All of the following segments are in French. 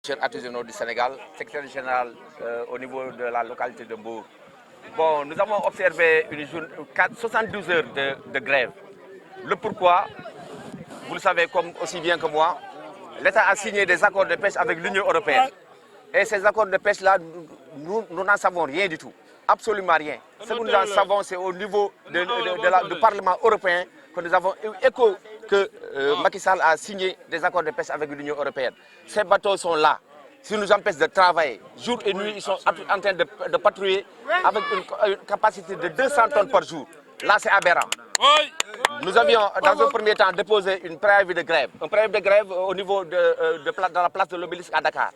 pêcheurs artisanaux du Sénégal, secrétaire général au niveau de la localité de Mbour. Bon, nous avons observé 72 heures de grève. Le pourquoi, vous le savez comme aussi bien que moi, l'État a signé des accords de pêche avec l'Union européenne. Et ces accords de pêche-là, nous n'en savons rien du tout. Absolument rien. Ce que nous en savons, c'est au niveau du Parlement européen que nous avons eu écho que Macky Sall a signé des accords de pêche avec l'Union européenne. Ces bateaux sont là. S'ils nous empêchent de travailler, jour et nuit, ils sont en train de patrouiller avec une capacité de 200 tonnes par jour. Là, c'est aberrant. Nous avions, dans un premier temps, déposé un préavis de grève. Un préavis de grève au niveau de la place de l'Obélisque à Dakar.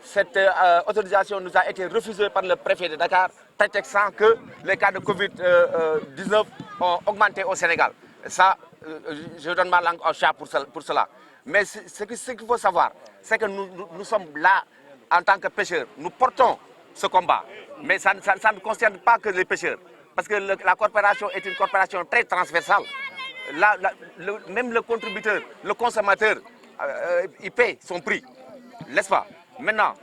Cette autorisation nous a été refusée par le préfet de Dakar, prétextant que les cas de Covid-19 ont augmenté au Sénégal. Ça, je donne ma langue au chat pour cela. Mais ce qu'il faut savoir, c'est que nous sommes là en tant que pêcheurs. Nous portons ce combat. Mais ça ne concerne pas que les pêcheurs. Parce que la coopération est une coopération très transversale. Même le contributeur, le consommateur, il paie son prix. N'est-ce pas? Maintenant,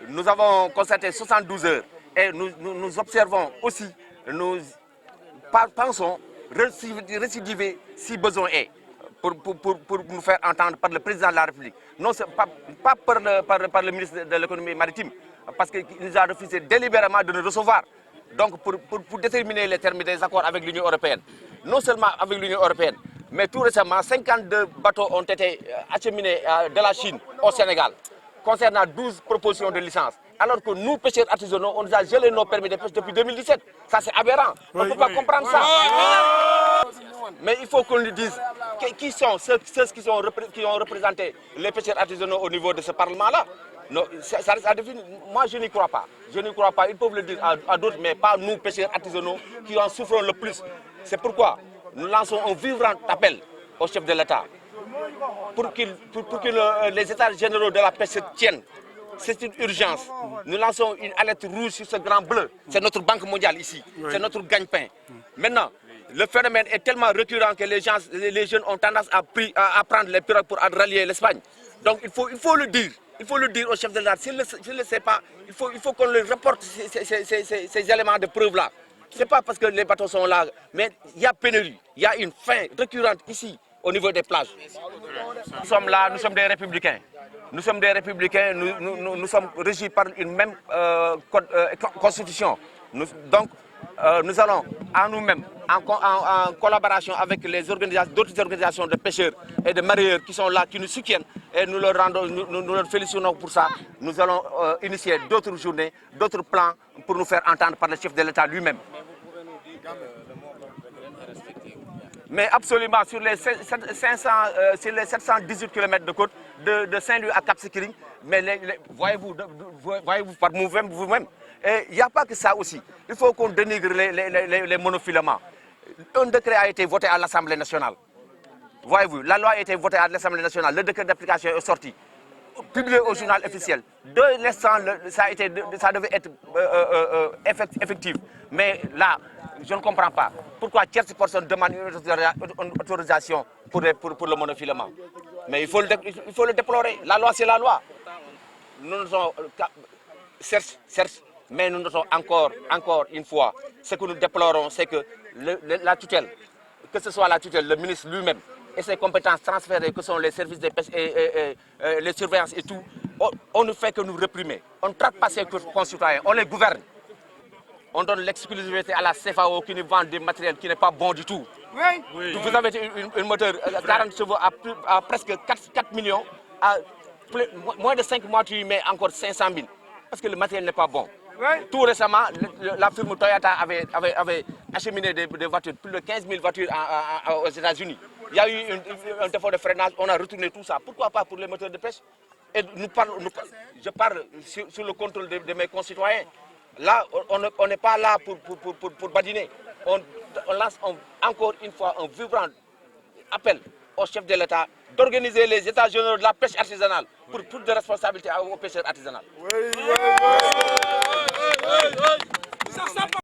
nous avons constaté 72 heures et nous observons aussi, nous pensons récidiver si besoin est pour nous faire entendre par le président de la République. Non, pas par le ministre de l'économie maritime, parce qu'il nous a refusé délibérément de nous recevoir. Donc pour déterminer les termes des accords avec l'Union européenne. Non seulement avec l'Union européenne, mais tout récemment, 52 bateaux ont été acheminés de la Chine au Sénégal, concernant 12 propositions de licence. Alors que nous, pêcheurs artisanaux, on nous a gelé nos permis de pêche depuis 2017. Ça, c'est aberrant. On ne peut pas comprendre ça. Mais il faut qu'on nous dise qui sont ceux qui ont représenté les pêcheurs artisanaux au niveau de ce Parlement-là. Non, moi, je n'y crois pas. Je n'y crois pas. Ils peuvent le dire à d'autres, mais pas nous, pêcheurs artisanaux, qui en souffrons le plus. C'est pourquoi nous lançons un vibrant appel au chef de l'État pour que les États généraux de la pêche se tiennent. C'est une urgence. Nous lançons une alerte rouge sur ce grand bleu. C'est notre banque mondiale ici. C'est notre gagne-pain. Maintenant, le phénomène est tellement récurrent que les jeunes ont tendance à prendre les pirogues pour rallier l'Espagne. Donc il faut le dire. Il faut le dire au chef de l'État. S'il ne le sait pas, il faut qu'on lui rapporte ces éléments de preuve-là. Ce n'est pas parce que les bateaux sont là, mais il y a pénurie. Il y a une faim récurrente ici, au niveau des plages. Nous sommes là, nous sommes des républicains. Nous sommes des républicains, nous sommes régis par une même constitution. Donc, nous allons à nous-mêmes, en collaboration avec d'autres organisations de pêcheurs et de mareyeurs qui sont là, qui nous soutiennent, et nous leur félicitons pour ça. Nous allons initier d'autres journées, d'autres plans pour nous faire entendre par le chef de l'État lui-même. Mais absolument, sur les 718 km de côte de Saint-Louis à Cap-Skirring, mais voyez-vous par vous-même. Et il n'y a pas que ça aussi. Il faut qu'on dénigre les monofilaments. Un décret a été voté à l'Assemblée nationale. Voyez-vous, la loi a été votée à l'Assemblée nationale. Le décret d'application est sorti, publié au journal officiel. De l'instant, ça devait être effectif. Mais là, je ne comprends pas. Pourquoi tierce personne demande une autorisation pour le monofilament? Mais il faut le déplorer. La loi, c'est la loi. Nous sommes, certes, mais nous sommes encore une fois. Ce que nous déplorons, c'est que la tutelle, que ce soit la tutelle, le ministre lui-même, et ses compétences transférées, que sont les services de pêche et les surveillances et tout, on ne fait que nous réprimer. On ne traite pas ses concitoyens, on les gouverne. On donne l'exclusivité à la CFAO qui nous vend du matériel qui n'est pas bon du tout. Oui. Vous avez un moteur 40 chevaux à presque 4 millions, à moins de 5 mois, tu y mets encore 500 000, parce que le matériel n'est pas bon. Oui. Tout récemment, la firme Toyota avait acheminé des voitures, plus de 15 000 voitures aux États-Unis. Il y a eu un défaut de freinage, on a retourné tout ça. Pourquoi pas pour les moteurs de pêche? Et je parle sur le contrôle de mes concitoyens. Là, on n'est pas là pour badiner. On lance encore une fois un vibrant appel au chef de l'État d'organiser les États généraux de la pêche artisanale pour toute de responsabilité aux pêcheurs artisanaux. Oui.